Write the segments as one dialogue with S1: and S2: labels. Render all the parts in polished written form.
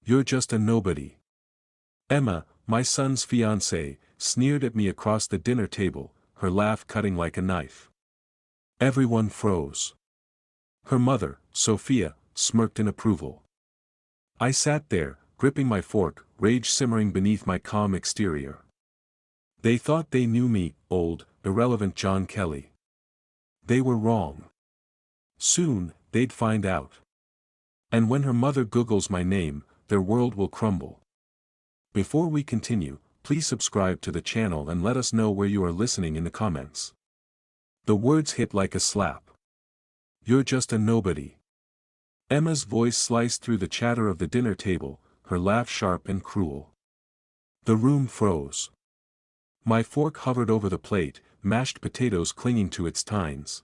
S1: You're just a nobody. Emma, my son's fiancée, sneered at me across the dinner table, her laugh cutting like a knife. Everyone froze. Her mother, Sophia, smirked in approval. I sat there, gripping my fork, rage simmering beneath my calm exterior. They thought they knew me, old, irrelevant John Kelly. They were wrong. Soon, they'd find out. And when her mother Googles my name, their world will crumble. Before we continue, please subscribe to the channel and let us know where you are listening in the comments. The words hit like a slap. You're just a nobody. Emma's voice sliced through the chatter of the dinner table, her laugh sharp and cruel. The room froze. My fork hovered over the plate, mashed potatoes clinging to its tines.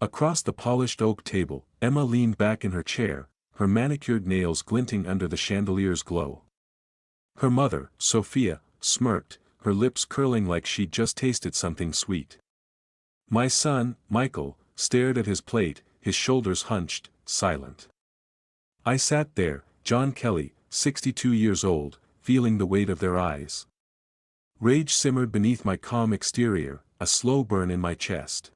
S1: Across the polished oak table, Emma leaned back in her chair, her manicured nails glinting under the chandelier's glow. Her mother, Sophia, smirked, her lips curling like she'd just tasted something sweet. My son, Michael, stared at his plate, his shoulders hunched, silent. I sat there, John Kelly, 62 years old, feeling the weight of their eyes. Rage simmered beneath my calm exterior, a slow burn in my chest.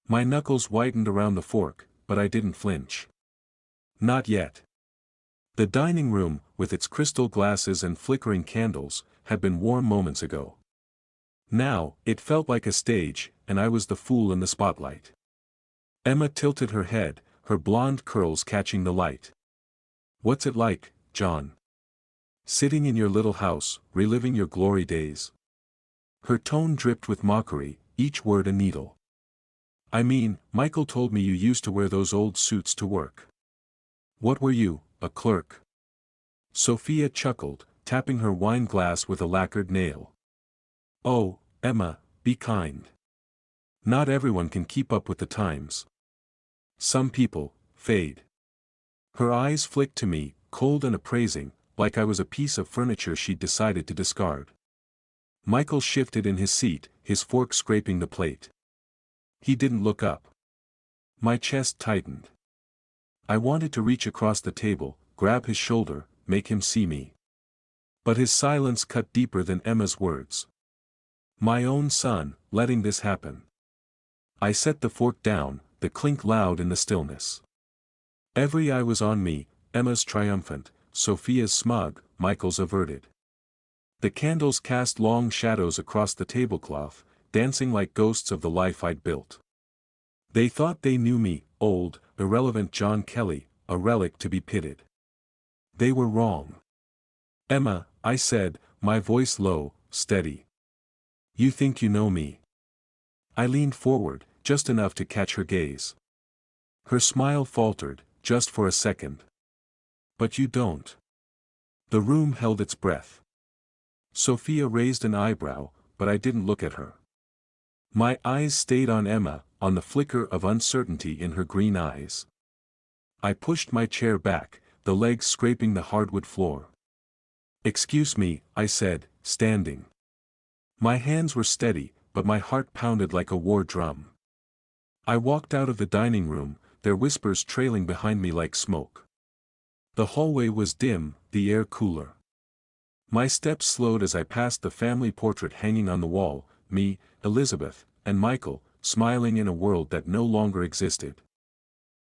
S1: My knuckles whitened around the fork, but I didn't flinch. Not yet. The dining room, with its crystal glasses and flickering candles, had been warm moments ago. Now, it felt like a stage, and I was the fool in the spotlight. Emma tilted her head, her blonde curls catching the light. What's it like, John? Sitting in your little house, reliving your glory days? Her tone dripped with mockery, each word a needle. I mean, Michael told me you used to wear those old suits to work. What were you, a clerk? Sophia chuckled, tapping her wine glass with a lacquered nail. Oh, Emma, be kind. Not everyone can keep up with the times. Some people fade. Her eyes flicked to me, cold and appraising, like I was a piece of furniture she'd decided to discard. Michael shifted in his seat, his fork scraping the plate. He didn't look up. My chest tightened. I wanted to reach across the table, grab his shoulder, make him see me. But his silence cut deeper than Emma's words. My own son, letting this happen. I set the fork down, the clink loud in the stillness. Every eye was on me, Emma's triumphant, Sophia's smug, Michael's averted. The candles cast long shadows across the tablecloth, dancing like ghosts of the life I'd built. They thought they knew me, old, irrelevant John Kelly, a relic to be pitied. They were wrong. Emma, I said, my voice low, steady. You think you know me? I leaned forward, just enough to catch her gaze. Her smile faltered, just for a second. But you don't. The room held its breath. Sophia raised an eyebrow, but I didn't look at her. My eyes stayed on Emma, on the flicker of uncertainty in her green eyes. I pushed my chair back, the legs scraping the hardwood floor. Excuse me, I said, standing. My hands were steady, but my heart pounded like a war drum. I walked out of the dining room, their whispers trailing behind me like smoke. The hallway was dim, the air cooler. My steps slowed as I passed the family portrait hanging on the wall, me, Elizabeth, and Michael, smiling in a world that no longer existed.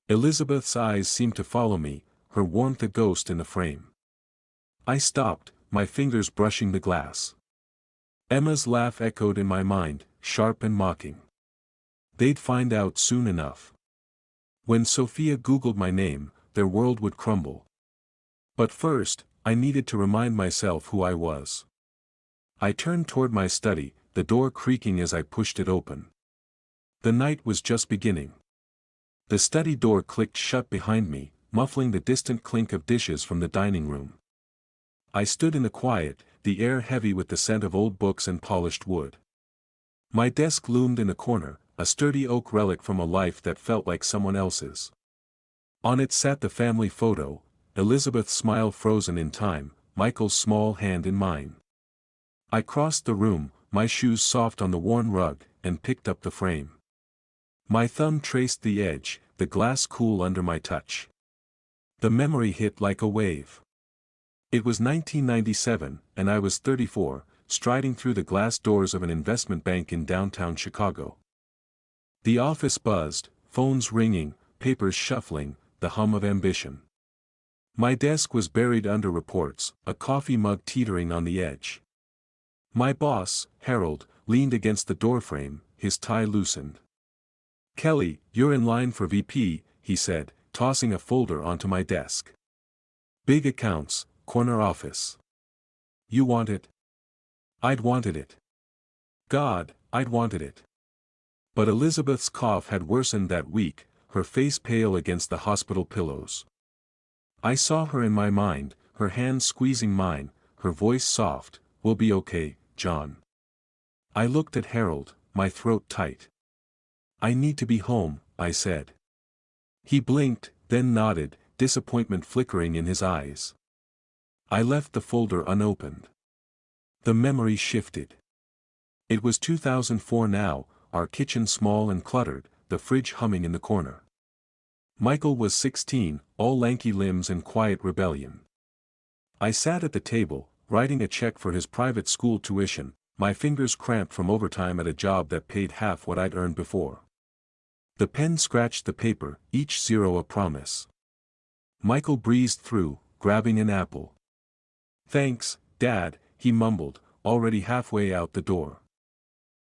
S1: Elizabeth's eyes seemed to follow me, her warmth a ghost in the frame. I stopped, my fingers brushing the glass. Emma's laugh echoed in my mind, sharp and mocking. They'd find out soon enough. When Sophia Googled my name, their world would crumble. But first, I needed to remind myself who I was. I turned toward my study, the door creaking as I pushed it open. The night was just beginning. The study door clicked shut behind me, muffling the distant clink of dishes from the dining room. I stood in the quiet, the air heavy with the scent of old books and polished wood. My desk loomed in the corner, a sturdy oak relic from a life that felt like someone else's. On it sat the family photo, Elizabeth's smile frozen in time, Michael's small hand in mine. I crossed the room, my shoes soft on the worn rug, and picked up the frame. My thumb traced the edge, the glass cool under my touch. The memory hit like a wave. It was 1997, and I was 34, striding through the glass doors of an investment bank in downtown Chicago. The office buzzed, phones ringing, papers shuffling, the hum of ambition. My desk was buried under reports, a coffee mug teetering on the edge. My boss, Harold, leaned against the doorframe, his tie loosened. "Kelly, you're in line for VP," he said, tossing a folder onto my desk. "Big accounts, corner office. You want it?" I'd wanted it. God, I'd wanted it. But Elizabeth's cough had worsened that week, her face pale against the hospital pillows. I saw her in my mind, her hands squeezing mine, her voice soft, "We'll be okay, John." I looked at Harold, my throat tight. "I need to be home," I said. He blinked, then nodded, disappointment flickering in his eyes. I left the folder unopened. The memory shifted. It was 2004 now, our kitchen small and cluttered, the fridge humming in the corner. Michael was 16, all lanky limbs and quiet rebellion. I sat at the table, writing a check for his private school tuition, my fingers cramped from overtime at a job that paid half what I'd earned before. The pen scratched the paper, each zero a promise. Michael breezed through, grabbing an apple. "Thanks, Dad," he mumbled, already halfway out the door.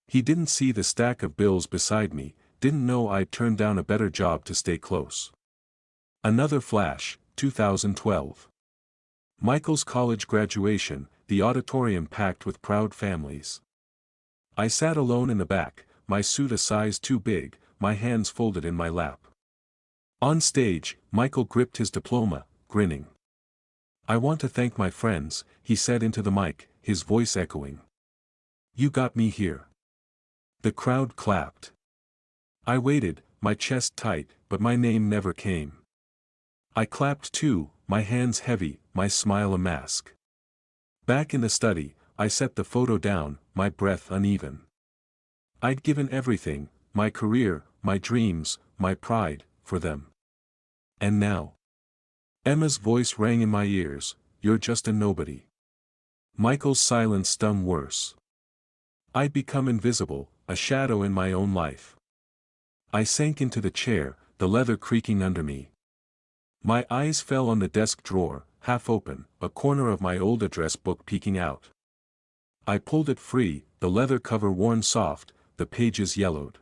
S1: He didn't see the stack of bills beside me, didn't know I'd turned down a better job to stay close. Another flash, 2012. Michael's college graduation, the auditorium packed with proud families. I sat alone in the back, my suit a size too big, my hands folded in my lap. On stage, Michael gripped his diploma, grinning. "I want to thank my friends," he said into the mic, his voice echoing. "You got me here." The crowd clapped. I waited, my chest tight, but my name never came. I clapped too, my hands heavy, my smile a mask. Back in the study, I set the photo down, my breath uneven. I'd given everything, my career, my dreams, my pride, for them. And now? Emma's voice rang in my ears, "You're just a nobody." Michael's silence stung worse. I'd become invisible, a shadow in my own life. I sank into the chair, the leather creaking under me. My eyes fell on the desk drawer, half open, a corner of my old address book peeking out. I pulled it free, the leather cover worn soft, the pages yellowed.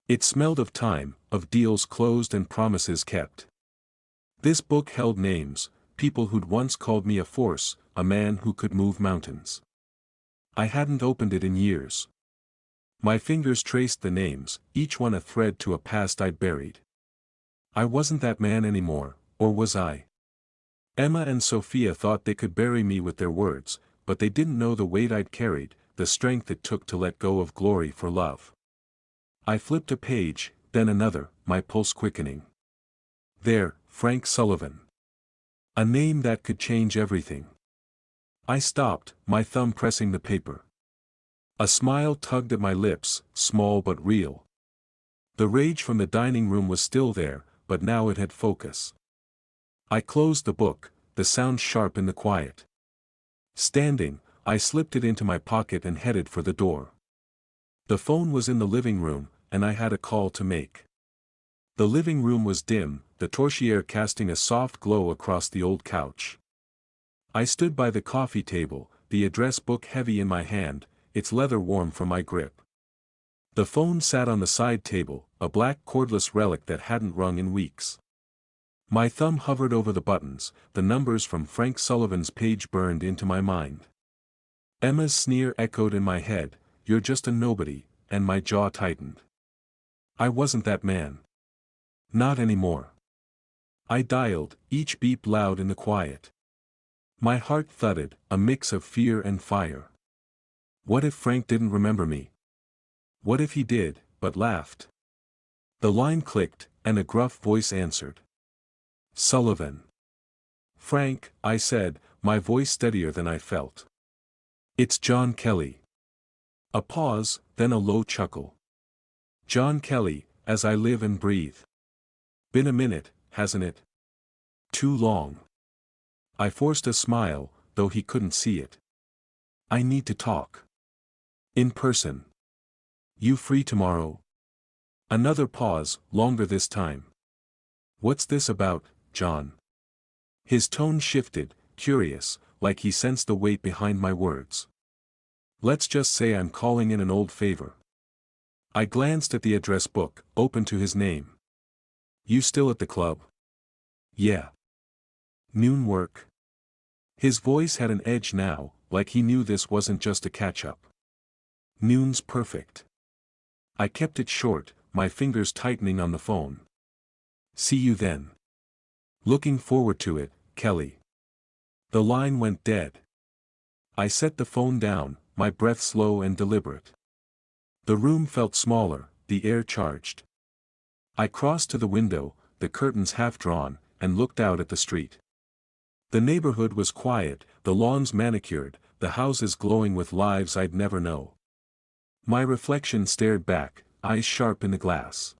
S1: It smelled of time, of deals closed and promises kept. This book held names, people who'd once called me a force, a man who could move mountains. I hadn't opened it in years. My fingers traced the names, each one a thread to a past I'd buried. I wasn't that man anymore, or was I? Emma and Sophia thought they could bury me with their words, but they didn't know the weight I'd carried, the strength it took to let go of glory for love. I flipped a page, then another, my pulse quickening. There, Frank Sullivan. A name that could change everything. I stopped, my thumb pressing the paper. A smile tugged at my lips, small but real. The rage from the dining room was still there, but now it had focus. I closed the book, the sound sharp in the quiet. Standing, I slipped it into my pocket and headed for the door. The phone was in the living room, and I had a call to make. The living room was dim, the torchlight casting a soft glow across the old couch. I stood by the coffee table, the address book heavy in my hand, its leather warm from my grip. The phone sat on the side table, a black cordless relic that hadn't rung in weeks. My thumb hovered over the buttons, the numbers from Frank Sullivan's page burned into my mind. Emma's sneer echoed in my head, "You're just a nobody," and my jaw tightened. I wasn't that man. Not anymore. I dialed, each beep loud in the quiet. My heart thudded, a mix of fear and fire. What if Frank didn't remember me? What if he did, but laughed? The line clicked, and a gruff voice answered. "Sullivan." "Frank," I said, my voice steadier than I felt. "It's John Kelly." A pause, then a low chuckle. "John Kelly, as I live and breathe. Been a minute, hasn't it? Too long." I forced a smile, though he couldn't see it. I need to talk. In person. You free tomorrow? Another pause, longer this time. What's this about, John? His tone shifted, curious, like he sensed the weight behind my words. Let's just say I'm calling in an old favor. I glanced at the address book, open to his name. You still at the club? Yeah. Noon work? His voice had an edge now, like he knew this wasn't just a catch-up. Noon's perfect. I kept it short, my fingers tightening on the phone. See you then. Looking forward to it, Kelly. The line went dead. I set the phone down, my breath slow and deliberate. The room felt smaller, the air charged. I crossed to the window, the curtains half drawn, and looked out at the street. The neighborhood was quiet, the lawns manicured, the houses glowing with lives I'd never know. My reflection stared back, eyes sharp in the glass.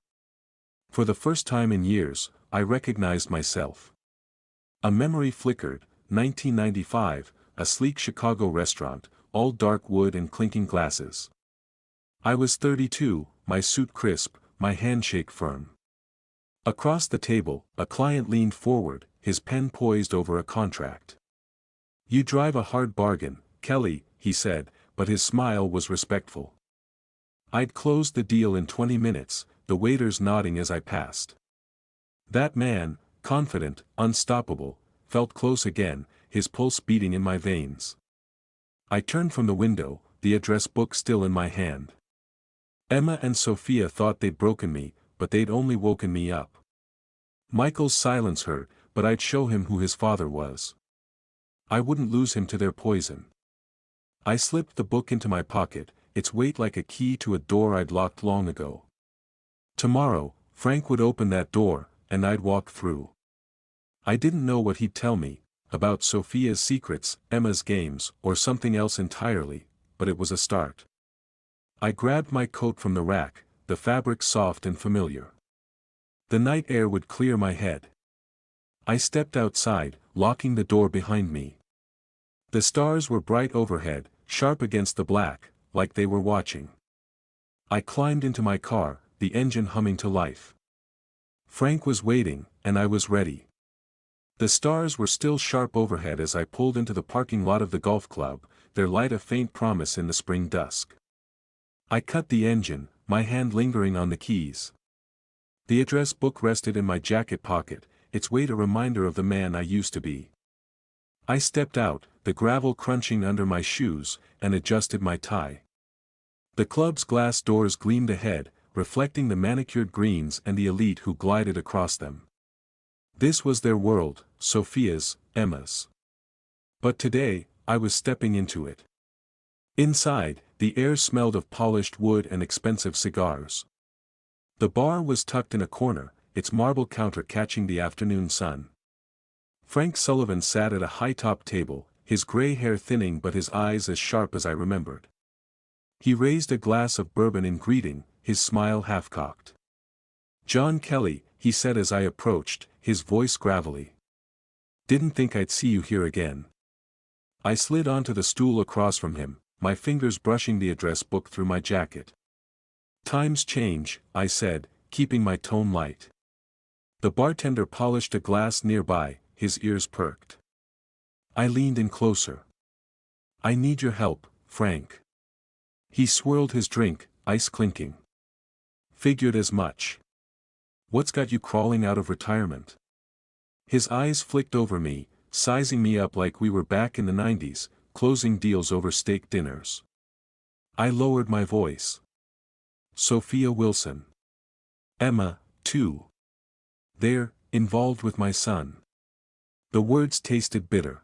S1: For the first time in years, I recognized myself. A memory flickered, 1995, a sleek Chicago restaurant, all dark wood and clinking glasses. I was 32, my suit crisp, my handshake firm. Across the table, a client leaned forward, his pen poised over a contract. You drive a hard bargain, Kelly, he said, but his smile was respectful. I'd closed the deal in 20 minutes, the waiters nodding as I passed. That man, confident, unstoppable, felt close again, his pulse beating in my veins. I turned from the window, the address book still in my hand. Emma and Sophia thought they'd broken me, but they'd only woken me up. Michael's silence hurt, but I'd show him who his father was. I wouldn't lose him to their poison. I slipped the book into my pocket, its weight like a key to a door I'd locked long ago. Tomorrow, Frank would open that door, and I'd walk through. I didn't know what he'd tell me, about Sophia's secrets, Emma's games, or something else entirely, but it was a start. I grabbed my coat from the rack, the fabric soft and familiar. The night air would clear my head. I stepped outside, locking the door behind me. The stars were bright overhead, sharp against the black, like they were watching. I climbed into my car, the engine humming to life. Frank was waiting, and I was ready. The stars were still sharp overhead as I pulled into the parking lot of the golf club, their light a faint promise in the spring dusk. I cut the engine, my hand lingering on the keys. The address book rested in my jacket pocket, its weight a reminder of the man I used to be. I stepped out, the gravel crunching under my shoes, and adjusted my tie. The club's glass doors gleamed ahead, reflecting the manicured greens and the elite who glided across them. This was their world, Sophia's, Emma's. But today, I was stepping into it. Inside, the air smelled of polished wood and expensive cigars. The bar was tucked in a corner, its marble counter catching the afternoon sun. Frank Sullivan sat at a high-top table, his gray hair thinning but his eyes as sharp as I remembered. He raised a glass of bourbon in greeting, his smile half-cocked. John Kelly, he said as I approached, his voice gravelly. Didn't think I'd see you here again. I slid onto the stool across from him, my fingers brushing the address book through my jacket. Times change, I said, keeping my tone light. The bartender polished a glass nearby, his ears perked. I leaned in closer. I need your help, Frank. He swirled his drink, ice clinking. Figured as much. What's got you crawling out of retirement? His eyes flicked over me, sizing me up like we were back in the 90s, closing deals over steak dinners. I lowered my voice. Sophia Wilson. Emma, too. They're involved with my son. The words tasted bitter.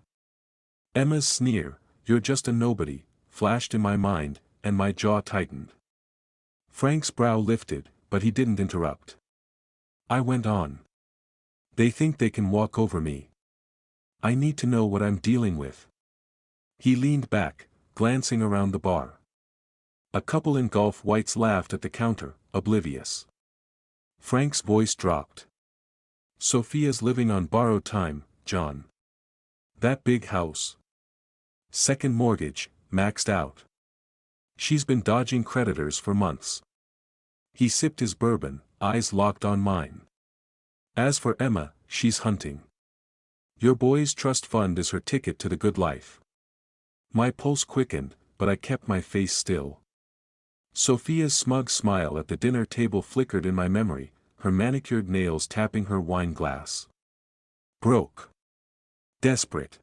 S1: Emma's sneer, "You're just a nobody," flashed in my mind, and my jaw tightened. Frank's brow lifted, but he didn't interrupt. I went on. They think they can walk over me. I need to know what I'm dealing with. He leaned back, glancing around the bar. A couple in golf whites laughed at the counter, oblivious. Frank's voice dropped. Sophia's living on borrowed time, John. That big house. Second mortgage, maxed out. She's been dodging creditors for months. He sipped his bourbon, eyes locked on mine. As for Emma, she's hunting. Your boy's trust fund is her ticket to the good life. My pulse quickened, but I kept my face still. Sophia's smug smile at the dinner table flickered in my memory, her manicured nails tapping her wine glass. Broke. Desperate.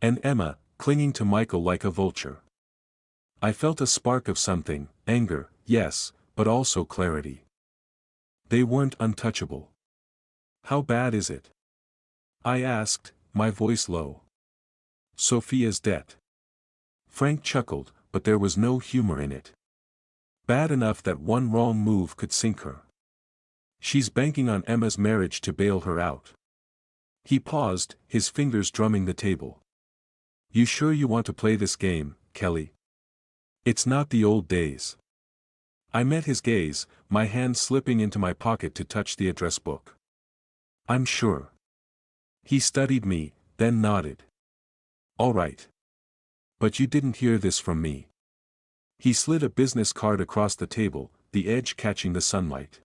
S1: And Emma, clinging to Michael like a vulture. I felt a spark of something, anger, yes, but also clarity. They weren't untouchable. How bad is it? I asked, my voice low. Sophia's debt. Frank chuckled, but there was no humor in it. Bad enough that one wrong move could sink her. She's banking on Emma's marriage to bail her out. He paused, his fingers drumming the table. You sure you want to play this game, Kelly? It's not the old days. I met his gaze, my hand slipping into my pocket to touch the address book. I'm sure. He studied me, then nodded. All right. But you didn't hear this from me. He slid a business card across the table, the edge catching the sunlight.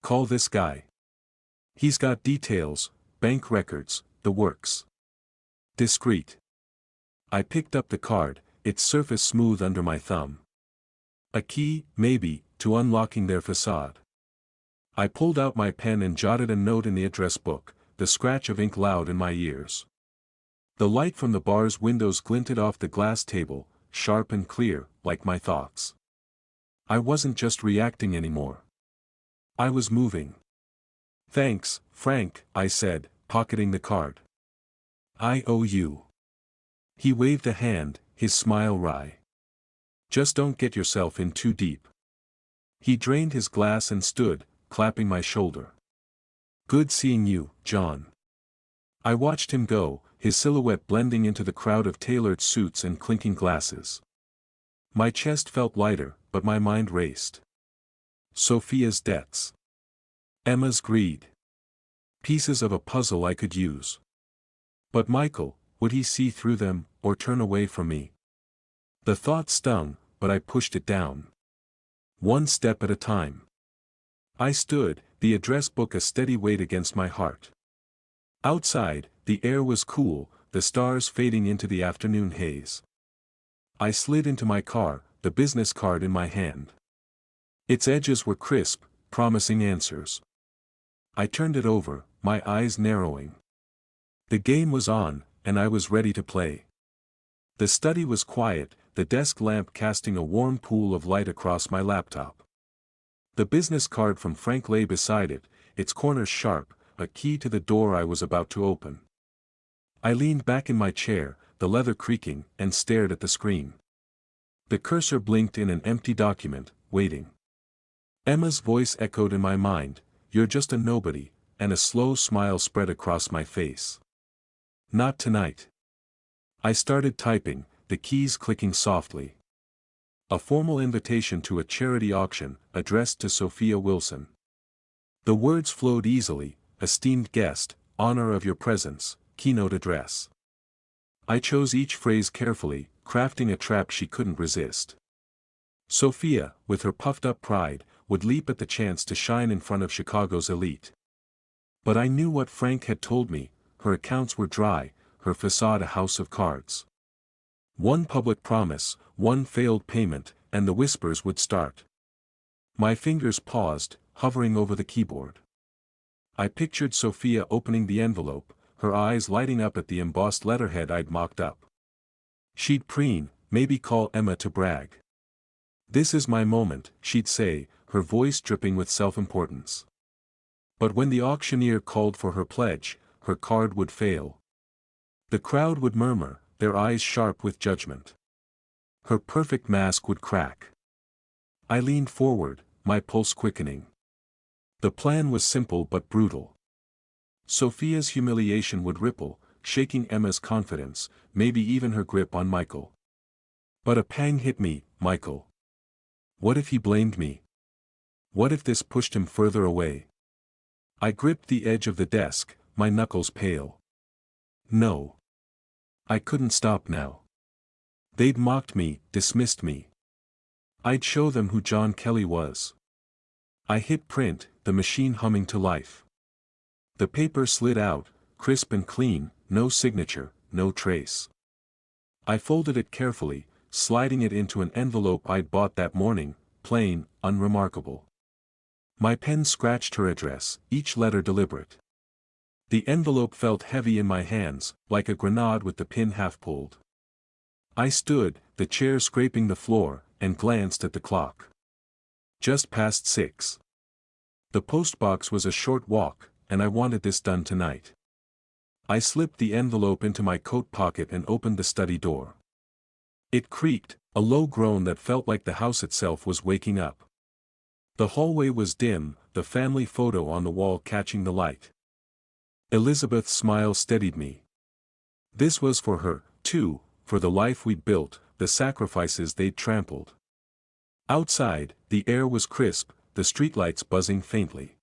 S1: Call this guy. He's got details, bank records, the works. Discreet. I picked up the card, its surface smooth under my thumb. A key, maybe, to unlocking their facade. I pulled out my pen and jotted a note in the address book, the scratch of ink loud in my ears. The light from the bar's windows glinted off the glass table, sharp and clear, like my thoughts. I wasn't just reacting anymore. I was moving. Thanks, Frank, I said, pocketing the card. I owe you. He waved a hand, his smile wry. Just don't get yourself in too deep. He drained his glass and stood, clapping my shoulder. Good seeing you, John. I watched him go, his silhouette blending into the crowd of tailored suits and clinking glasses. My chest felt lighter, but my mind raced. Sophia's debts. Emma's greed. Pieces of a puzzle I could use. But Michael, would he see through them, or turn away from me? The thought stung, but I pushed it down. One step at a time. I stood, the address book a steady weight against my heart. Outside, the air was cool, the stars fading into the afternoon haze. I slid into my car, the business card in my hand. Its edges were crisp, promising answers. I turned it over, my eyes narrowing. The game was on, and I was ready to play. The study was quiet, the desk lamp casting a warm pool of light across my laptop. The business card from Frank lay beside it, its corners sharp, a key to the door I was about to open. I leaned back in my chair, the leather creaking, and stared at the screen. The cursor blinked in an empty document, waiting. Emma's voice echoed in my mind, "You're just a nobody," and a slow smile spread across my face. Not tonight. I started typing, the keys clicking softly. A formal invitation to a charity auction, addressed to Sophia Wilson. The words flowed easily, esteemed guest, honor of your presence, keynote address. I chose each phrase carefully, crafting a trap she couldn't resist. Sophia, with her puffed-up pride, would leap at the chance to shine in front of Chicago's elite. But I knew what Frank had told me, her accounts were dry, her facade a house of cards. One public promise, one failed payment, and the whispers would start. My fingers paused, hovering over the keyboard. I pictured Sophia opening the envelope, her eyes lighting up at the embossed letterhead I'd mocked up. She'd preen, maybe call Emma to brag. "This is my moment," she'd say, her voice dripping with self-importance. But when the auctioneer called for her pledge, her card would fail. The crowd would murmur, their eyes sharp with judgment. Her perfect mask would crack. I leaned forward, my pulse quickening. The plan was simple but brutal. Sophia's humiliation would ripple, shaking Emma's confidence, maybe even her grip on Michael. But a pang hit me, Michael. What if he blamed me? What if this pushed him further away? I gripped the edge of the desk, my knuckles pale. No. I couldn't stop now. They'd mocked me, dismissed me. I'd show them who John Kelly was. I hit print, the machine humming to life. The paper slid out, crisp and clean, no signature, no trace. I folded it carefully, sliding it into an envelope I'd bought that morning, plain, unremarkable. My pen scratched her address, each letter deliberate. The envelope felt heavy in my hands, like a grenade with the pin half pulled. I stood, the chair scraping the floor, and glanced at the clock. Just past 6. The postbox was a short walk, and I wanted this done tonight. I slipped the envelope into my coat pocket and opened the study door. It creaked, a low groan that felt like the house itself was waking up. The hallway was dim, the family photo on the wall catching the light. Elizabeth's smile steadied me. This was for her, too, for the life we'd built, the sacrifices they'd trampled. Outside, the air was crisp, the streetlights buzzing faintly.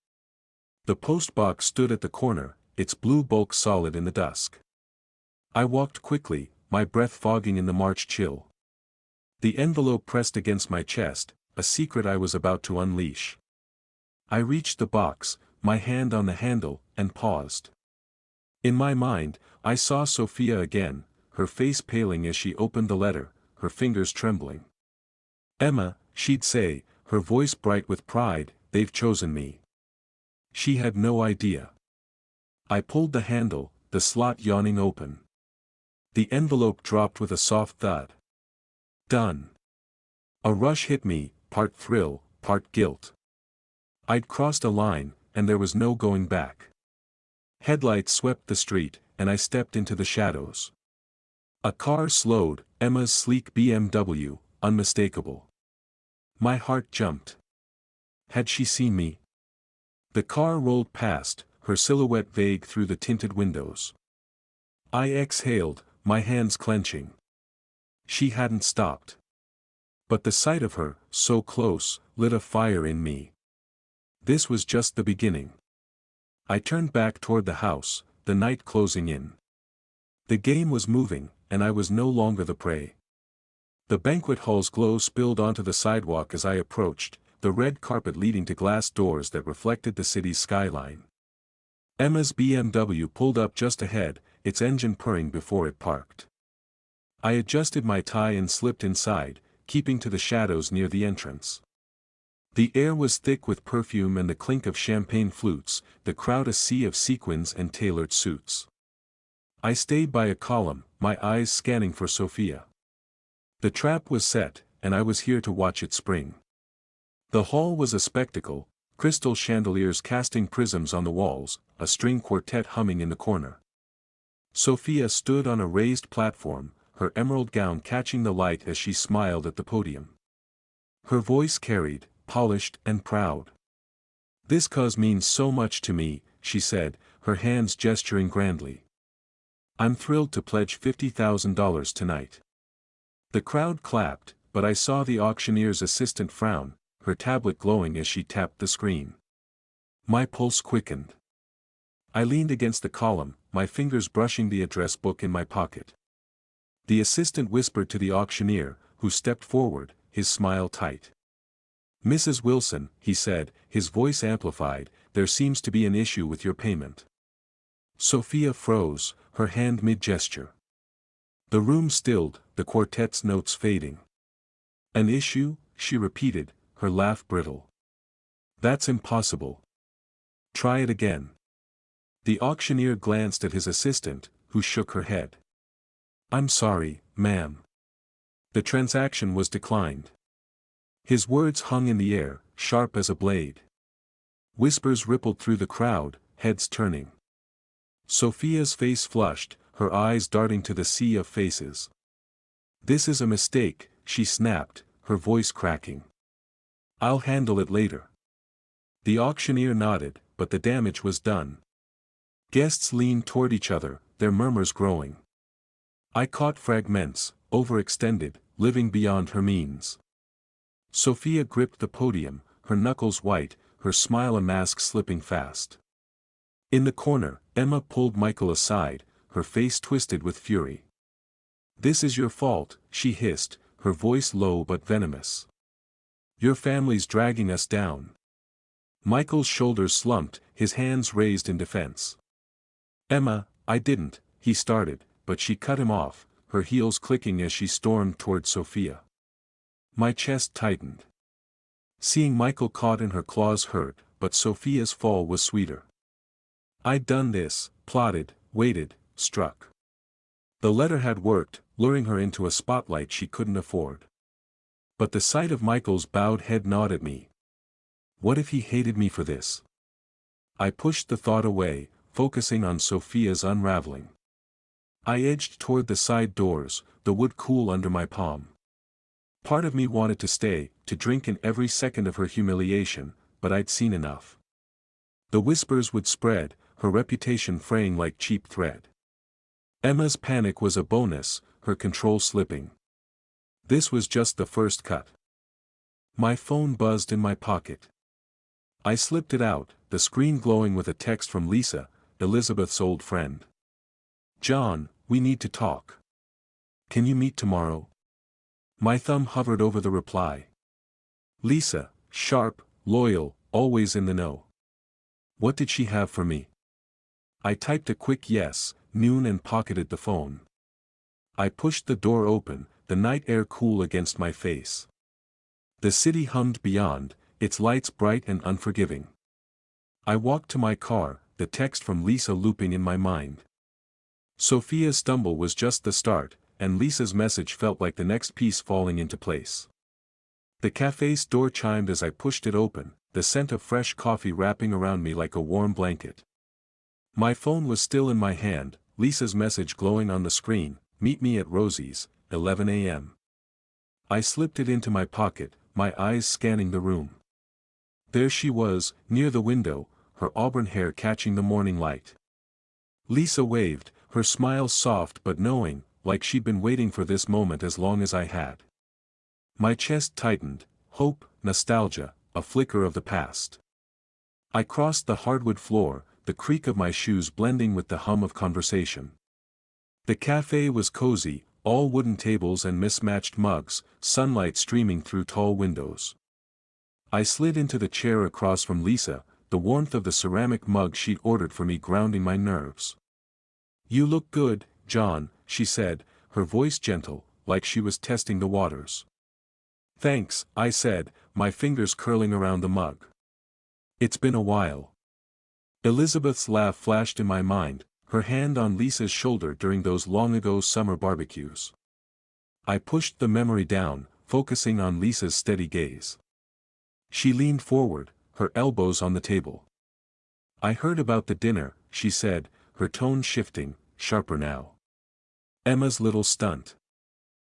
S1: The postbox stood at the corner, its blue bulk solid in the dusk. I walked quickly, my breath fogging in the March chill. The envelope pressed against my chest, a secret I was about to unleash. I reached the box, my hand on the handle, and paused. In my mind, I saw Sophia again, her face paling as she opened the letter, her fingers trembling. "Emma," she'd say, her voice bright with pride, "they've chosen me." She had no idea. I pulled the handle, the slot yawning open. The envelope dropped with a soft thud. Done. A rush hit me, part thrill, part guilt. I'd crossed a line, and there was no going back. Headlights swept the street, and I stepped into the shadows. A car slowed, Emma's sleek BMW, unmistakable. My heart jumped. Had she seen me? The car rolled past, her silhouette vague through the tinted windows. I exhaled, my hands clenching. She hadn't stopped. But the sight of her, so close, lit a fire in me. This was just the beginning. I turned back toward the house, the night closing in. The game was moving, and I was no longer the prey. The banquet hall's glow spilled onto the sidewalk as I approached, the red carpet leading to glass doors that reflected the city's skyline. Emma's BMW pulled up just ahead, its engine purring before it parked. I adjusted my tie and slipped inside, keeping to the shadows near the entrance. The air was thick with perfume and the clink of champagne flutes, the crowd a sea of sequins and tailored suits. I stayed by a column, my eyes scanning for Sophia. The trap was set, and I was here to watch it spring. The hall was a spectacle, crystal chandeliers casting prisms on the walls, a string quartet humming in the corner. Sophia stood on a raised platform, her emerald gown catching the light as she smiled at the podium. Her voice carried, polished and proud. "This cause means so much to me," she said, her hands gesturing grandly. "I'm thrilled to pledge $50,000 tonight." The crowd clapped, but I saw the auctioneer's assistant frown, her tablet glowing as she tapped the screen. My pulse quickened. I leaned against the column, my fingers brushing the address book in my pocket. The assistant whispered to the auctioneer, who stepped forward, his smile tight. "Mrs. Wilson," he said, his voice amplified, "there seems to be an issue with your payment." Sophia froze, her hand mid-gesture. The room stilled, the quartet's notes fading. "An issue?" she repeated, her laugh brittle. "That's impossible. Try it again." The auctioneer glanced at his assistant, who shook her head. "I'm sorry, ma'am. The transaction was declined." His words hung in the air, sharp as a blade. Whispers rippled through the crowd, heads turning. Sophia's face flushed, her eyes darting to the sea of faces. "This is a mistake," she snapped, her voice cracking. "I'll handle it later." The auctioneer nodded, but the damage was done. Guests leaned toward each other, their murmurs growing. I caught fragments, overextended, living beyond her means. Sophia gripped the podium, her knuckles white, her smile a mask slipping fast. In the corner, Emma pulled Michael aside, her face twisted with fury. "This is your fault," she hissed, her voice low but venomous. "Your family's dragging us down." Michael's shoulders slumped, his hands raised in defense. "Emma, I didn't," he started, but she cut him off, her heels clicking as she stormed toward Sophia. My chest tightened. Seeing Michael caught in her claws hurt, but Sophia's fall was sweeter. I'd done this, plotted, waited, struck. The letter had worked, luring her into a spotlight she couldn't afford. But the sight of Michael's bowed head gnawed at me. What if he hated me for this? I pushed the thought away, focusing on Sophia's unraveling. I edged toward the side doors, the wood cool under my palm. Part of me wanted to stay, to drink in every second of her humiliation, but I'd seen enough. The whispers would spread, her reputation fraying like cheap thread. Emma's panic was a bonus, her control slipping. This was just the first cut. My phone buzzed in my pocket. I slipped it out, the screen glowing with a text from Lisa, Elizabeth's old friend. "John, we need to talk. Can you meet tomorrow?" My thumb hovered over the reply. Lisa, sharp, loyal, always in the know. What did she have for me? I typed a quick yes, noon, and pocketed the phone. I pushed the door open, the night air cool against my face. The city hummed beyond, its lights bright and unforgiving. I walked to my car, the text from Lisa looping in my mind. Sophia's stumble was just the start, and Lisa's message felt like the next piece falling into place. The cafe's door chimed as I pushed it open, the scent of fresh coffee wrapping around me like a warm blanket. My phone was still in my hand, Lisa's message glowing on the screen, "Meet me at Rosie's, 11 a.m. I slipped it into my pocket, my eyes scanning the room. There she was, near the window, her auburn hair catching the morning light. Lisa waved, her smile soft but knowing, like she'd been waiting for this moment as long as I had. My chest tightened, hope, nostalgia, a flicker of the past. I crossed the hardwood floor, the creak of my shoes blending with the hum of conversation. The cafe was cozy, all wooden tables and mismatched mugs, sunlight streaming through tall windows. I slid into the chair across from Lisa, the warmth of the ceramic mug she'd ordered for me grounding my nerves. "You look good, John," she said, her voice gentle, like she was testing the waters. "Thanks," I said, my fingers curling around the mug. "It's been a while." Elizabeth's laugh flashed in my mind, her hand on Lisa's shoulder during those long-ago summer barbecues. I pushed the memory down, focusing on Lisa's steady gaze. She leaned forward, her elbows on the table. "I heard about the dinner," she said, her tone shifting, sharper now. "Emma's little stunt.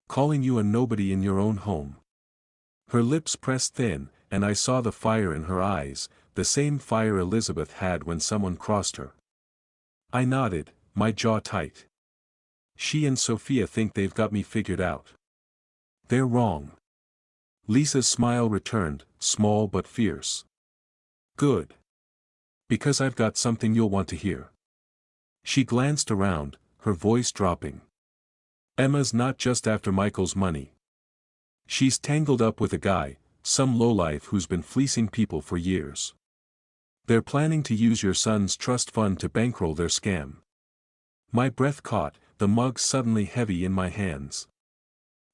S1: Calling you a nobody in your own home." Her lips pressed thin, and I saw the fire in her eyes, the same fire Elizabeth had when someone crossed her. I nodded, my jaw tight. "She and Sophia think they've got me figured out. They're wrong." Lisa's smile returned, small but fierce. "Good. Because I've got something you'll want to hear." She glanced around, her voice dropping. "Emma's not just after Michael's money. She's tangled up with a guy, some lowlife who's been fleecing people for years. They're planning to use your son's trust fund to bankroll their scam." My breath caught, the mug suddenly heavy in my hands.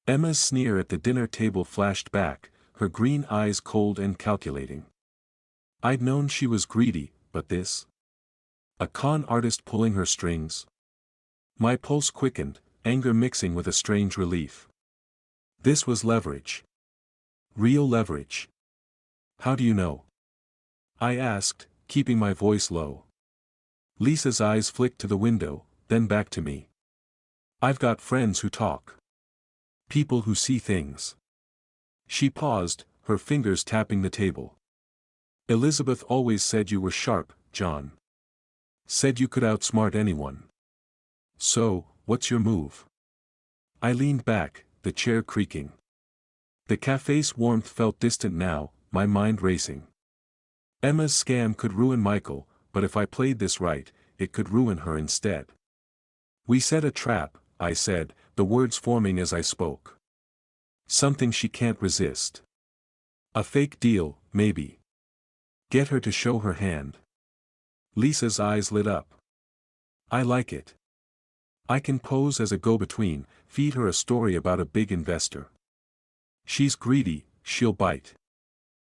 S1: Emma's sneer at the dinner table flashed back, her green eyes cold and calculating. I'd known she was greedy, but this? A con artist pulling her strings? My pulse quickened, anger mixing with a strange relief. This was leverage. Real leverage. "How do you know?" I asked, keeping my voice low. Lisa's eyes flicked to the window, then back to me. "I've got friends who talk. People who see things." She paused, her fingers tapping the table. "Elizabeth always said you were sharp, John. Said you could outsmart anyone. So, what's your move?" I leaned back, the chair creaking. The cafe's warmth felt distant now, my mind racing. Emma's scam could ruin Michael, but if I played this right, it could ruin her instead. "We set a trap," I said, the words forming as I spoke. Something she can't resist. A fake deal, maybe. Get her to show her hand. Lisa's eyes lit up. I like it. I can pose as a go-between, feed her a story about a big investor. She's greedy, she'll bite.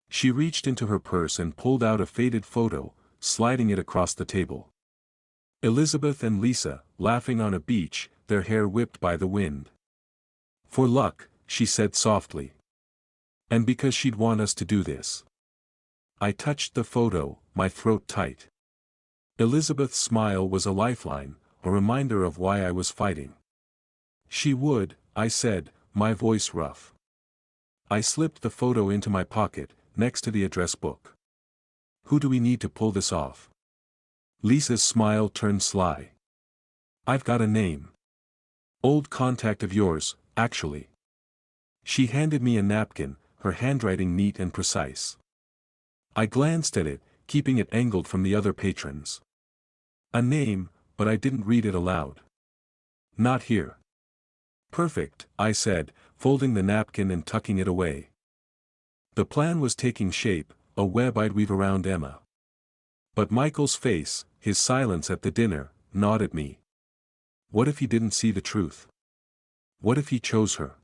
S1: She reached into her purse and pulled out a faded photo, sliding it across the table. Elizabeth and Lisa, laughing on a beach, their hair whipped by the wind. For luck, she said softly. And because she'd want us to do this. I touched the photo, my throat tight. Elizabeth's smile was a lifeline, a reminder of why I was fighting. She would, I said, my voice rough. I slipped the photo into my pocket, next to the address book. Who do we need to pull this off? Lisa's smile turned sly. I've got a name. Old contact of yours, actually. She handed me a napkin, her handwriting neat and precise. I glanced at it, keeping it angled from the other patrons. A name, but I didn't read it aloud. Not here. Perfect, I said, folding the napkin and tucking it away. The plan was taking shape, a web I'd weave around Emma. But Michael's face, his silence at the dinner, gnawed at me. What if he didn't see the truth? What if he chose her?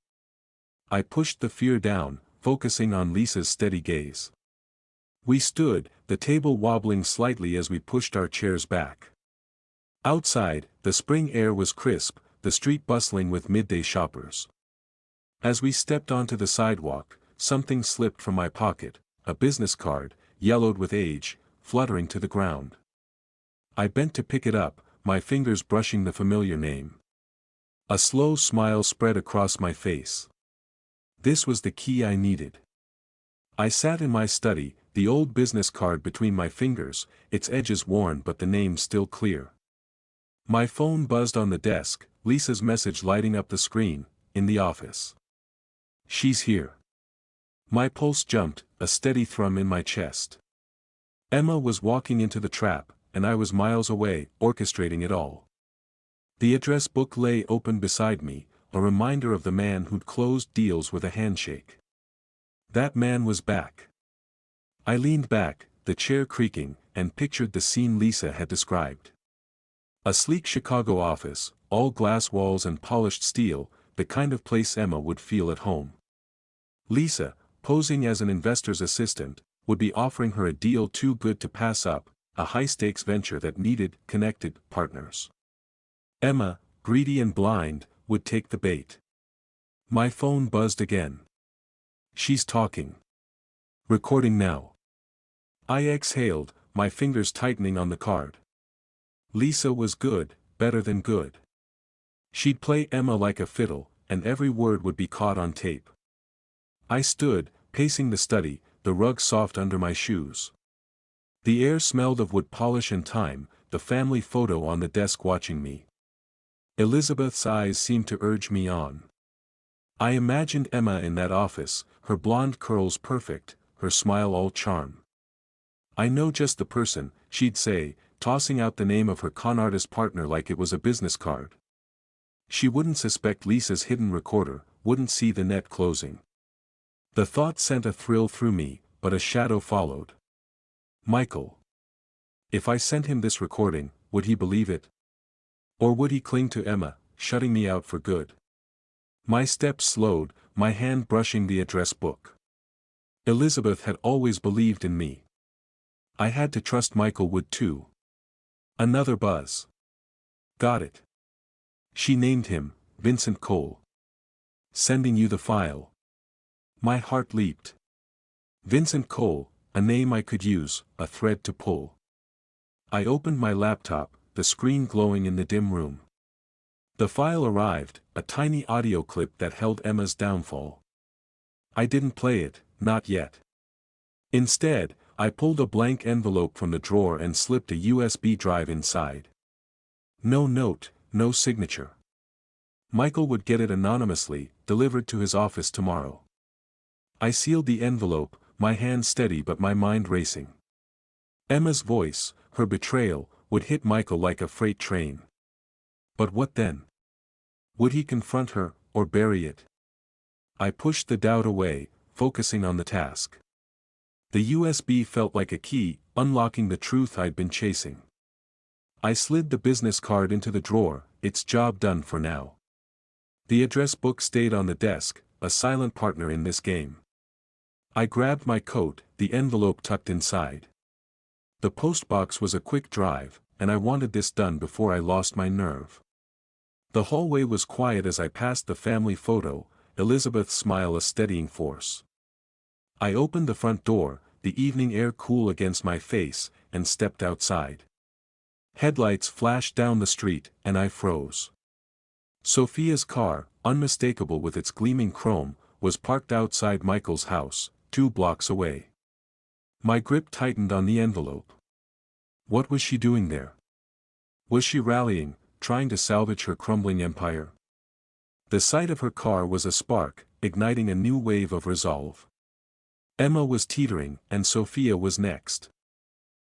S1: I pushed the fear down, focusing on Lisa's steady gaze. We stood, the table wobbling slightly as we pushed our chairs back. Outside, the spring air was crisp, the street bustling with midday shoppers. As we stepped onto the sidewalk, something slipped from my pocket, a business card, yellowed with age, fluttering to the ground. I bent to pick it up, my fingers brushing the familiar name. A slow smile spread across my face. This was the key I needed. I sat in my study, the old business card between my fingers, its edges worn but the name still clear. My phone buzzed on the desk, Lisa's message lighting up the screen, in the office. She's here. My pulse jumped, a steady thrum in my chest. Emma was walking into the trap, and I was miles away, orchestrating it all. The address book lay open beside me, a reminder of the man who'd closed deals with a handshake. That man was back. I leaned back, the chair creaking, and pictured the scene Lisa had described. A sleek Chicago office, all glass walls and polished steel, the kind of place Emma would feel at home. Lisa, posing as an investor's assistant, would be offering her a deal too good to pass up, a high-stakes venture that needed connected partners. Emma, greedy and blind, would take the bait. My phone buzzed again. She's talking. Recording now. I exhaled, my fingers tightening on the card. Lisa was good, better than good. She'd play Emma like a fiddle, and every word would be caught on tape. I stood, pacing the study, the rug soft under my shoes. The air smelled of wood polish and time, the family photo on the desk watching me. Elizabeth's eyes seemed to urge me on. I imagined Emma in that office, her blonde curls perfect, her smile all charm. I know just the person, she'd say, tossing out the name of her con artist partner like it was a business card. She wouldn't suspect Lisa's hidden recorder, wouldn't see the net closing. The thought sent a thrill through me, but a shadow followed. Michael. If I sent him this recording, would he believe it? Or would he cling to Emma, shutting me out for good? My steps slowed, my hand brushing the address book. Elizabeth had always believed in me. I had to trust Michael would too. Another buzz. Got it. She named him, Vincent Cole. Sending you the file. My heart leaped. Vincent Cole, a name I could use, a thread to pull. I opened my laptop, the screen glowing in the dim room. The file arrived, a tiny audio clip that held Emma's downfall. I didn't play it, not yet. Instead, I pulled a blank envelope from the drawer and slipped a USB drive inside. No note, no signature. Michael would get it anonymously, delivered to his office tomorrow. I sealed the envelope, my hand steady but my mind racing. Emma's voice, her betrayal, would hit Michael like a freight train. But what then? Would he confront her, or bury it? I pushed the doubt away, focusing on the task. The USB felt like a key, unlocking the truth I'd been chasing. I slid the business card into the drawer, its job done for now. The address book stayed on the desk, a silent partner in this game. I grabbed my coat, the envelope tucked inside. The postbox was a quick drive, and I wanted this done before I lost my nerve. The hallway was quiet as I passed the family photo, Elizabeth's smile a steadying force. I opened the front door, the evening air cool against my face, and stepped outside. Headlights flashed down the street, and I froze. Sophia's car, unmistakable with its gleaming chrome, was parked outside Michael's house, 2 blocks away. My grip tightened on the envelope. What was she doing there? Was she rallying, trying to salvage her crumbling empire? The sight of her car was a spark, igniting a new wave of resolve. Emma was teetering, and Sophia was next.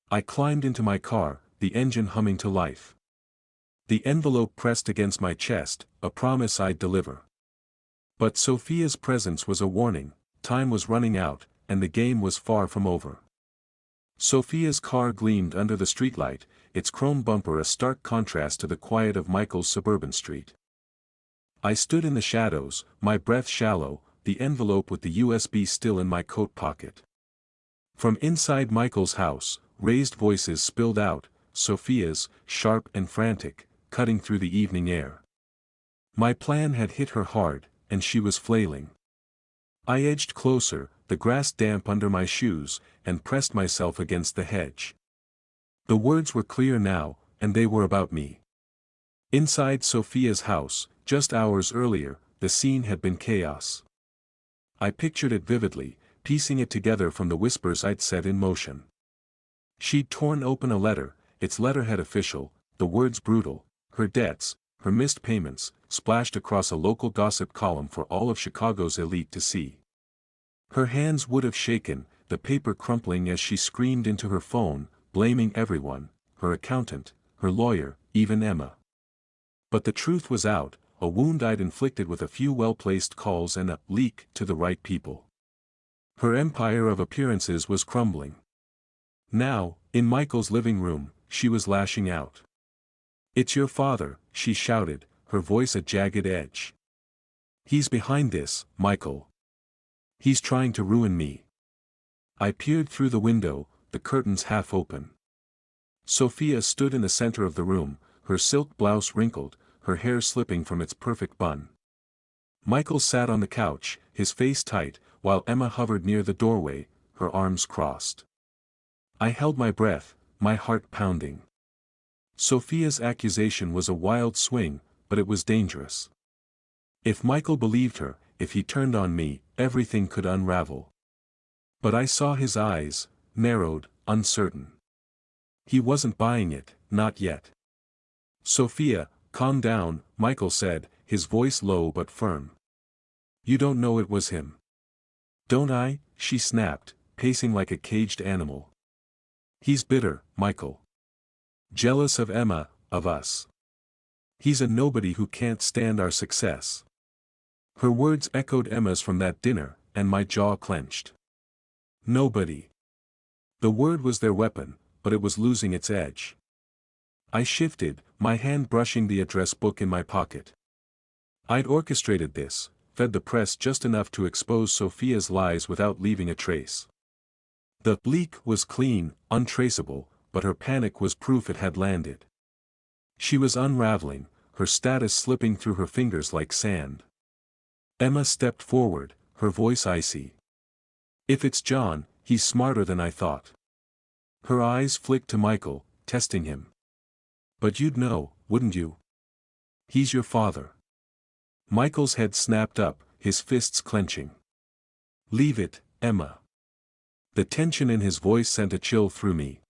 S1: I climbed into my car, the engine humming to life. The envelope pressed against my chest, a promise I'd deliver. But Sophia's presence was a warning, time was running out, and the game was far from over. Sophia's car gleamed under the streetlight, its chrome bumper a stark contrast to the quiet of Michael's suburban street. I stood in the shadows, my breath shallow, the envelope with the USB still in my coat pocket. From inside Michael's house, raised voices spilled out, Sophia's, sharp and frantic, cutting through the evening air. My plan had hit her hard, and she was flailing. I edged closer, the grass damp under my shoes, and pressed myself against the hedge. The words were clear now, and they were about me. Inside Sophia's house, just hours earlier, the scene had been chaos. I pictured it vividly, piecing it together from the whispers I'd set in motion. She'd torn open a letter, its letterhead official, the words brutal, her debts, her missed payments, splashed across a local gossip column for all of Chicago's elite to see. Her hands would have shaken, the paper crumpling as she screamed into her phone, blaming everyone, her accountant, her lawyer, even Emma. But the truth was out, a wound I'd inflicted with a few well-placed calls and a leak to the right people. Her empire of appearances was crumbling. Now, in Michael's living room, she was lashing out. "It's your father," she shouted, her voice a jagged edge. "He's behind this, Michael. He's trying to ruin me." I peered through the window, the curtains half open. Sophia stood in the center of the room, her silk blouse wrinkled, her hair slipping from its perfect bun. Michael sat on the couch, his face tight, while Emma hovered near the doorway, her arms crossed. I held my breath, my heart pounding. Sophia's accusation was a wild swing, but it was dangerous. If Michael believed her, if he turned on me, everything could unravel. But I saw his eyes, narrowed, uncertain. He wasn't buying it, not yet. "Sophia, calm down," Michael said, his voice low but firm. "You don't know it was him." "Don't I?" she snapped, pacing like a caged animal. "He's bitter, Michael. Jealous of Emma, of us. He's a nobody who can't stand our success." Her words echoed Emma's from that dinner, and my jaw clenched. Nobody. The word was their weapon, but it was losing its edge. I shifted, my hand brushing the address book in my pocket. I'd orchestrated this, fed the press just enough to expose Sophia's lies without leaving a trace. The leak was clean, untraceable, but her panic was proof it had landed. She was unraveling, her status slipping through her fingers like sand. Emma stepped forward, her voice icy. "If it's John, he's smarter than I thought." Her eyes flicked to Michael, testing him. "But you'd know, wouldn't you? He's your father." Michael's head snapped up, his fists clenching. "Leave it, Emma." The tension in his voice sent a chill through me.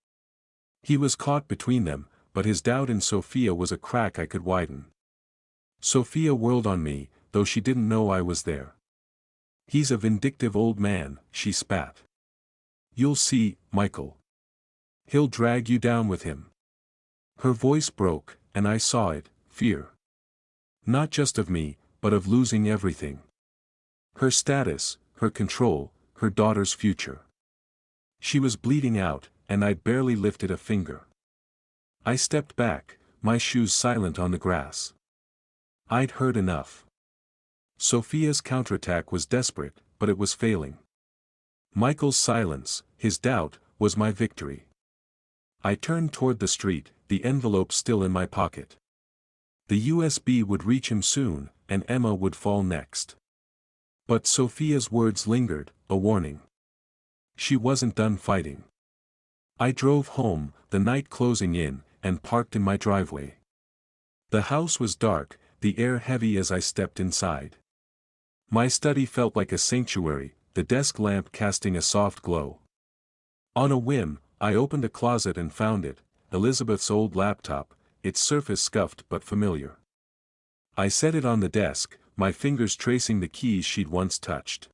S1: He was caught between them, but his doubt in Sophia was a crack I could widen. Sophia whirled on me, though she didn't know I was there. "He's a vindictive old man," she spat. "You'll see, Michael. He'll drag you down with him." Her voice broke, and I saw it, fear. Not just of me, but of losing everything. Her status, her control, her daughter's future. She was bleeding out, and I'd barely lifted a finger. I stepped back, my shoes silent on the grass. I'd heard enough. Sophia's counterattack was desperate, but it was failing. Michael's silence, his doubt, was my victory. I turned toward the street, the envelope still in my pocket. The USB would reach him soon, and Emma would fall next. But Sophia's words lingered, a warning. She wasn't done fighting. I drove home, the night closing in, and parked in my driveway. The house was dark, the air heavy as I stepped inside. My study felt like a sanctuary, the desk lamp casting a soft glow. On a whim, I opened a closet and found it, Elizabeth's old laptop, its surface scuffed but familiar. I set it on the desk, my fingers tracing the keys she'd once touched.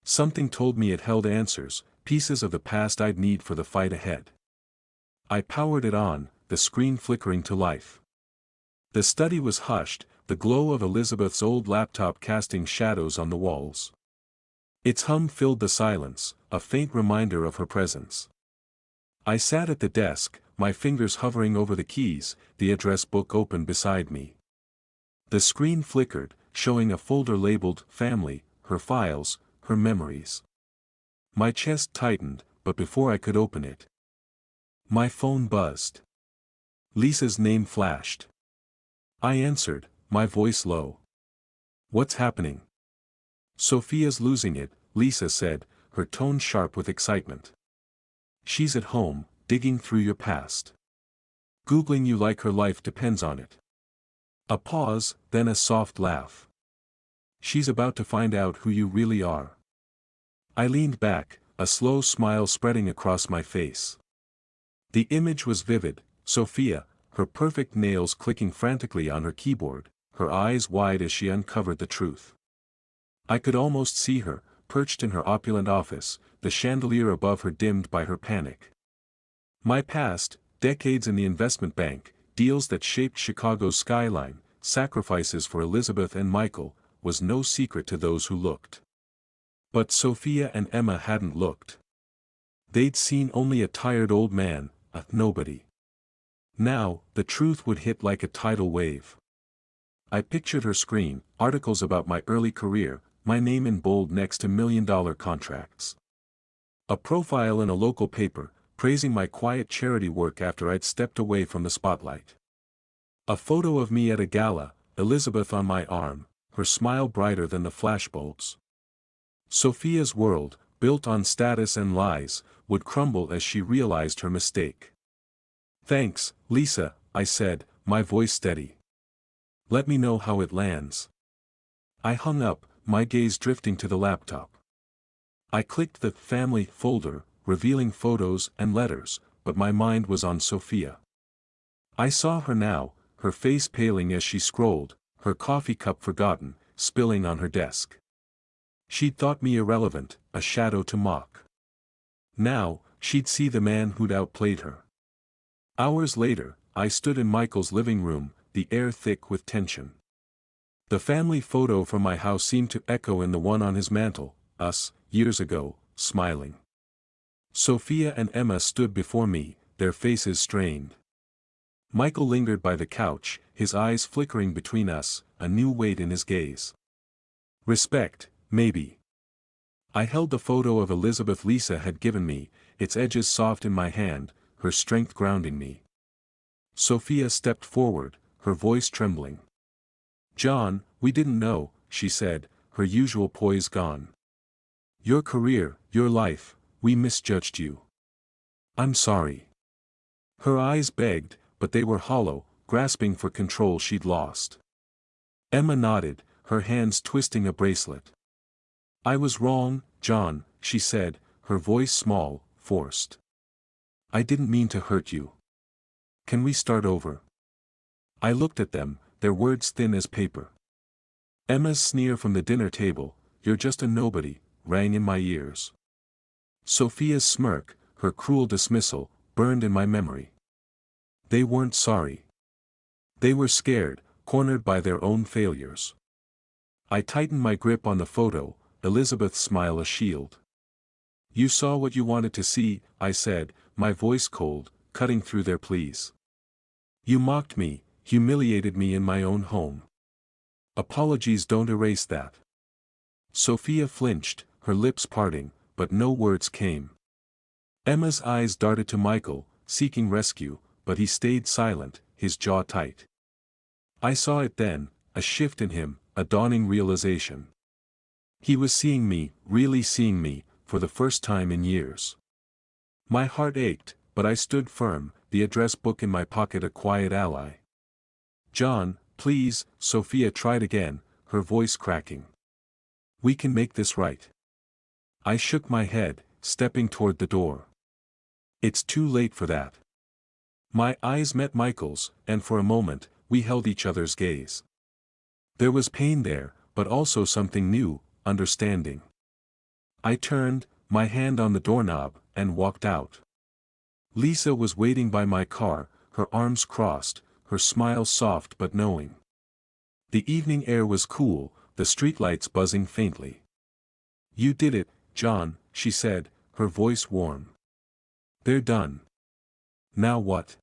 S1: Something told me it held answers, pieces of the past I'd need for the fight ahead. I powered it on, the screen flickering to life. The study was hushed, the glow of Elizabeth's old laptop casting shadows on the walls. Its hum filled the silence, a faint reminder of her presence. I sat at the desk, my fingers hovering over the keys, the address book open beside me. The screen flickered, showing a folder labeled Family, her files, her memories. My chest tightened, but before I could open it, my phone buzzed. Lisa's name flashed. I answered, my voice low. "What's happening?" "Sophia's losing it," Lisa said, her tone sharp with excitement. "She's at home, digging through your past. Googling you like her life depends on it." A pause, then a soft laugh. "She's about to find out who you really are." I leaned back, a slow smile spreading across my face. The image was vivid, Sophia, her perfect nails clicking frantically on her keyboard, her eyes wide as she uncovered the truth. I could almost see her, perched in her opulent office, the chandelier above her dimmed by her panic. My past, decades in the investment bank, deals that shaped Chicago's skyline, sacrifices for Elizabeth and Michael, was no secret to those who looked. But Sophia and Emma hadn't looked. They'd seen only a tired old man, a nobody. Now, the truth would hit like a tidal wave. I pictured her screen, articles about my early career, my name in bold next to million-dollar contracts. A profile in a local paper, praising my quiet charity work after I'd stepped away from the spotlight. A photo of me at a gala, Elizabeth on my arm, her smile brighter than the flashbulbs. Sophia's world, built on status and lies, would crumble as she realized her mistake. "Thanks, Lisa," I said, my voice steady. "Let me know how it lands." I hung up, my gaze drifting to the laptop. I clicked the Family folder, revealing photos and letters, but my mind was on Sophia. I saw her now, her face paling as she scrolled, her coffee cup forgotten, spilling on her desk. She'd thought me irrelevant, a shadow to mock. Now, she'd see the man who'd outplayed her. Hours later, I stood in Michael's living room, the air thick with tension. The family photo from my house seemed to echo in the one on his mantel, us, years ago, smiling. Sophia and Emma stood before me, their faces strained. Michael lingered by the couch, his eyes flickering between us, a new weight in his gaze. Respect, maybe. I held the photo of Elizabeth Lisa had given me, its edges soft in my hand, her strength grounding me. Sophia stepped forward, her voice trembling. "John, we didn't know," she said, her usual poise gone. "Your career, your life, we misjudged you. I'm sorry." Her eyes begged, but they were hollow, grasping for control she'd lost. Emma nodded, her hands twisting a bracelet. "I was wrong, John," she said, her voice small, forced. "I didn't mean to hurt you. Can we start over?" I looked at them, their words thin as paper. Emma's sneer from the dinner table, "You're just a nobody," rang in my ears. Sophia's smirk, her cruel dismissal, burned in my memory. They weren't sorry. They were scared, cornered by their own failures. I tightened my grip on the photo, Elizabeth's smile a shield. "You saw what you wanted to see," I said, my voice cold, cutting through their pleas. "You mocked me, humiliated me in my own home. Apologies don't erase that." Sophia flinched, her lips parting, but no words came. Emma's eyes darted to Michael, seeking rescue, but he stayed silent, his jaw tight. I saw it then, a shift in him, a dawning realization. He was seeing me, really seeing me, for the first time in years. My heart ached, but I stood firm, the address book in my pocket a quiet ally. "John, please," Sophia tried again, her voice cracking. "We can make this right." I shook my head, stepping toward the door. "It's too late for that." My eyes met Michael's, and for a moment, we held each other's gaze. There was pain there, but also something new, understanding. I turned, my hand on the doorknob, and walked out. Lisa was waiting by my car, her arms crossed, her smile soft but knowing. The evening air was cool, the streetlights buzzing faintly. "You did it, John," she said, her voice warm. "They're done. Now what?"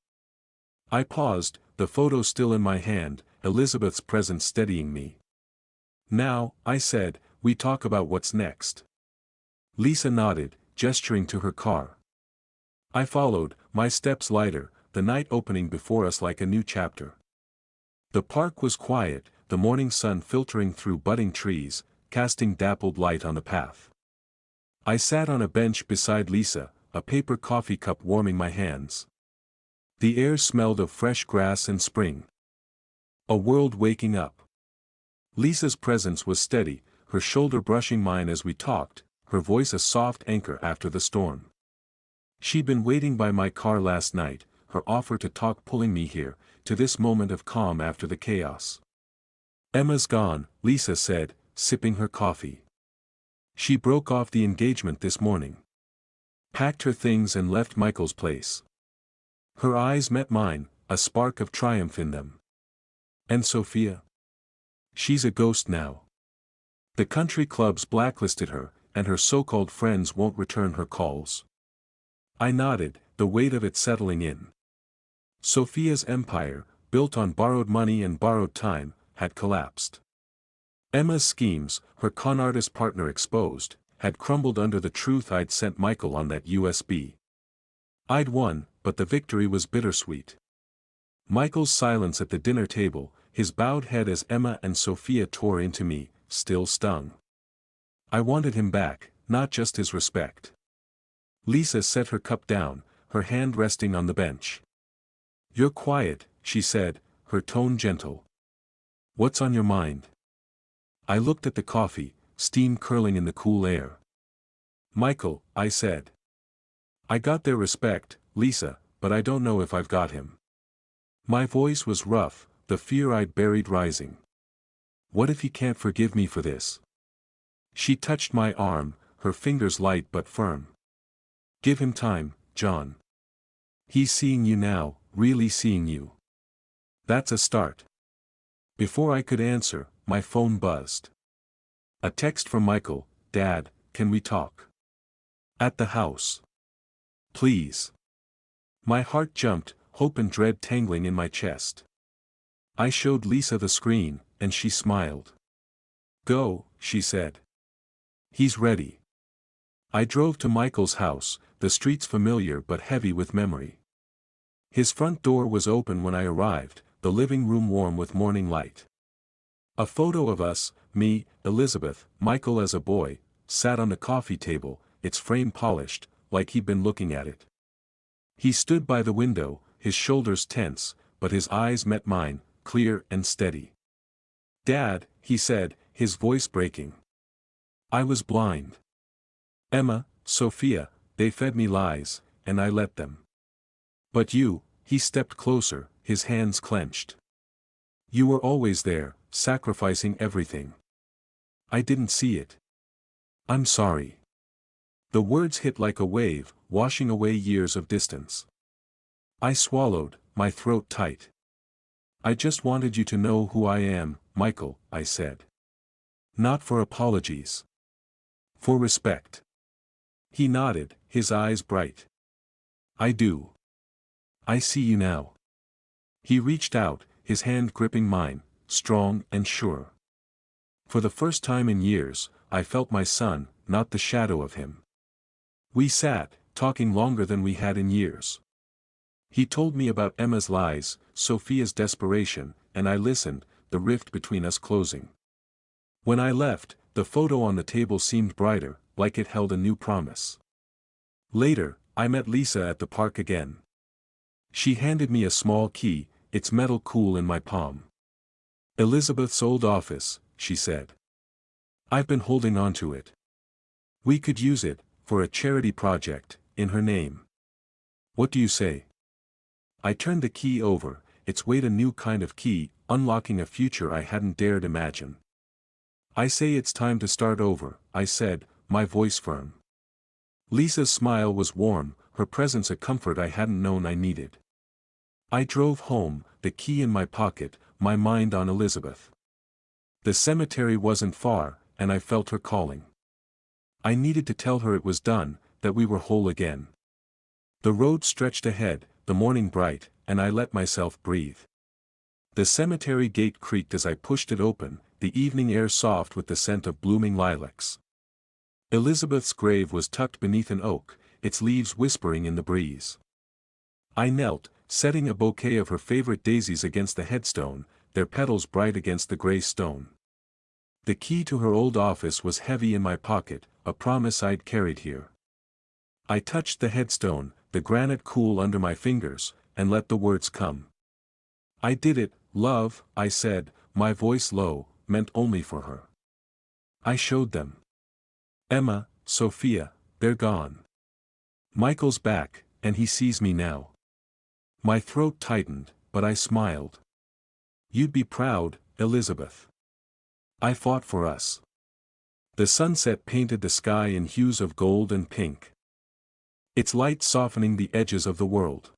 S1: I paused, the photo still in my hand, Elizabeth's presence steadying me. "Now," I said, "we talk about what's next." Lisa nodded, gesturing to her car. I followed, my steps lighter, the night opening before us like a new chapter. The park was quiet, the morning sun filtering through budding trees, casting dappled light on the path. I sat on a bench beside Lisa, a paper coffee cup warming my hands. The air smelled of fresh grass and spring. A world waking up. Lisa's presence was steady, her shoulder brushing mine as we talked, her voice a soft anchor after the storm. She'd been waiting by my car last night, her offer to talk pulling me here, to this moment of calm after the chaos. "Emma's gone," Lisa said, sipping her coffee. "She broke off the engagement this morning. Packed her things and left Michael's place." Her eyes met mine, a spark of triumph in them. "And Sophia? She's a ghost now. The country clubs blacklisted her, and her so-called friends won't return her calls." I nodded, the weight of it settling in. Sophia's empire, built on borrowed money and borrowed time, had collapsed. Emma's schemes, her con artist partner exposed, had crumbled under the truth I'd sent Michael on that USB. I'd won, but the victory was bittersweet. Michael's silence at the dinner table, his bowed head as Emma and Sophia tore into me, still stung. I wanted him back, not just his respect. Lisa set her cup down, her hand resting on the bench. "You're quiet," she said, her tone gentle. "What's on your mind?" I looked at the coffee, steam curling in the cool air. "Michael," I said. "I got their respect, Lisa, but I don't know if I've got him." My voice was rough, the fear I'd buried rising. "What if he can't forgive me for this?" She touched my arm, her fingers light but firm. "Give him time, John. He's seeing you now, really seeing you. That's a start." Before I could answer, my phone buzzed. A text from Michael: "Dad, can we talk? At the house. Please." My heart jumped, hope and dread tangling in my chest. I showed Lisa the screen, and she smiled. "Go," she said. "He's ready." I drove to Michael's house, the streets familiar but heavy with memory. His front door was open when I arrived, the living room warm with morning light. A photo of us, me, Elizabeth, Michael as a boy, sat on the coffee table, its frame polished, like he'd been looking at it. He stood by the window, his shoulders tense, but his eyes met mine, clear and steady. "Dad," he said, his voice breaking. I was blind. "Emma, Sophia, they fed me lies, and I let them. But you," he stepped closer, his hands clenched. "You were always there, sacrificing everything. I didn't see it. I'm sorry." The words hit like a wave, washing away years of distance. I swallowed, my throat tight. I just wanted you to know who I am, Michael, I said. Not for apologies. For respect. He nodded, his eyes bright. I do. I see you now. He reached out, his hand gripping mine, strong and sure. For the first time in years, I felt my son, not the shadow of him. We sat, talking longer than we had in years. He told me about Emma's lies, Sophia's desperation, and I listened, the rift between us closing. When I left, the photo on the table seemed brighter, like it held a new promise. Later, I met Lisa at the park again. She handed me a small key, its metal cool in my palm. Elizabeth's old office, she said. I've been holding on to it. We could use it, for a charity project, in her name. What do you say? I turned the key over, its weight a new kind of key, unlocking a future I hadn't dared imagine. I say it's time to start over, I said, my voice firm. Lisa's smile was warm, her presence a comfort I hadn't known I needed. I drove home, the key in my pocket, my mind on Elizabeth. The cemetery wasn't far, and I felt her calling. I needed to tell her it was done, that we were whole again. The road stretched ahead, the morning bright, and I let myself breathe. The cemetery gate creaked as I pushed it open, the evening air soft with the scent of blooming lilacs. Elizabeth's grave was tucked beneath an oak, its leaves whispering in the breeze. I knelt, setting a bouquet of her favorite daisies against the headstone, their petals bright against the gray stone. The key to her old office was heavy in my pocket, a promise I'd carried here. I touched the headstone, the granite cool under my fingers, and let the words come. I did it, love, I said, my voice low, meant only for her. I showed them. Emma, Sophia, they're gone. Michael's back, and he sees me now. My throat tightened, but I smiled. You'd be proud, Elizabeth. I fought for us. The sunset painted the sky in hues of gold and pink. Its light softening the edges of the world.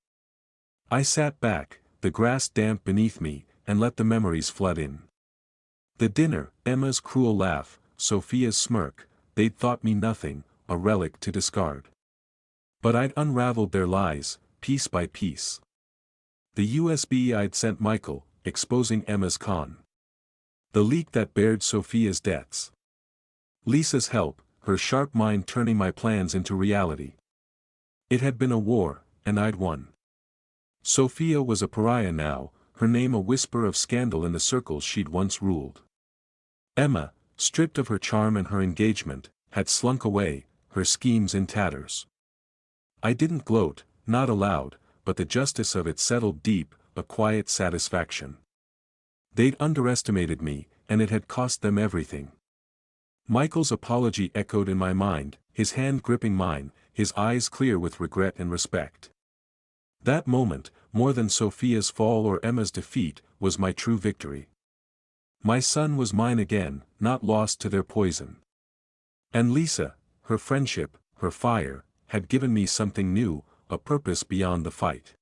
S1: I sat back, the grass damp beneath me, and let the memories flood in. The dinner, Emma's cruel laugh, Sophia's smirk, they'd thought me nothing, a relic to discard. But I'd unraveled their lies, piece by piece. The USB I'd sent Michael, exposing Emma's con. The leak that bared Sophia's debts. Lisa's help, her sharp mind turning my plans into reality. It had been a war, and I'd won. Sophia was a pariah now, her name a whisper of scandal in the circles she'd once ruled. Emma, stripped of her charm and her engagement, had slunk away, her schemes in tatters. I didn't gloat, not aloud, but the justice of it settled deep, a quiet satisfaction. They'd underestimated me, and it had cost them everything. Michael's apology echoed in my mind, his hand gripping mine, his eyes clear with regret and respect. That moment, more than Sophia's fall or Emma's defeat, was my true victory. My son was mine again, not lost to their poison. And Lisa, her friendship, her fire, had given me something new, a purpose beyond the fight.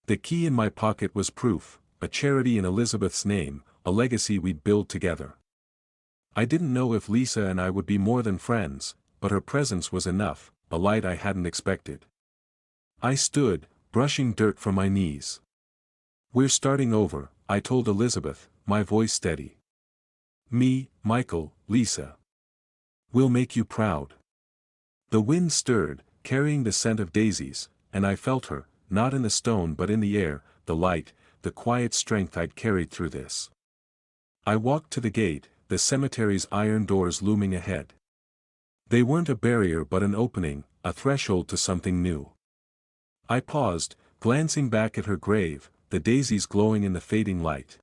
S1: The key in my pocket was proof, a charity in Elizabeth's name, a legacy we'd build together. I didn't know if Lisa and I would be more than friends, but her presence was enough, a light I hadn't expected. I stood, brushing dirt from my knees. We're starting over, I told Elizabeth, my voice steady. Me, Michael, Lisa. We'll make you proud. The wind stirred, carrying the scent of daisies, and I felt her, not in the stone but in the air, the light, the quiet strength I'd carried through this. I walked to the gate, the cemetery's iron doors looming ahead. They weren't a barrier but an opening, a threshold to something new. I paused, glancing back at her grave, the daisies glowing in the fading light.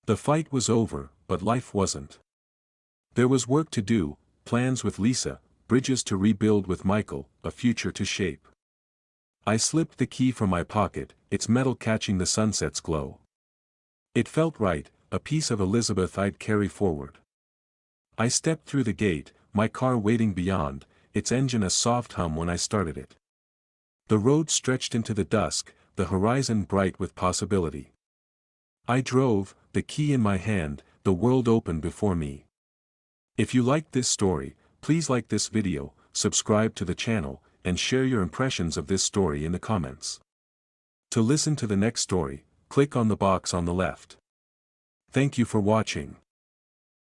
S1: The fight was over, but life wasn't. There was work to do, plans with Lisa, bridges to rebuild with Michael, a future to shape. I slipped the key from my pocket, its metal catching the sunset's glow. It felt right, a piece of Elizabeth I'd carry forward. I stepped through the gate, my car waiting beyond, its engine a soft hum when I started it. The road stretched into the dusk, the horizon bright with possibility. I drove, the key in my hand, the world opened before me. If you liked this story, please like this video, subscribe to the channel, and share your impressions of this story in the comments. To listen to the next story, click on the box on the left. Thank you for watching.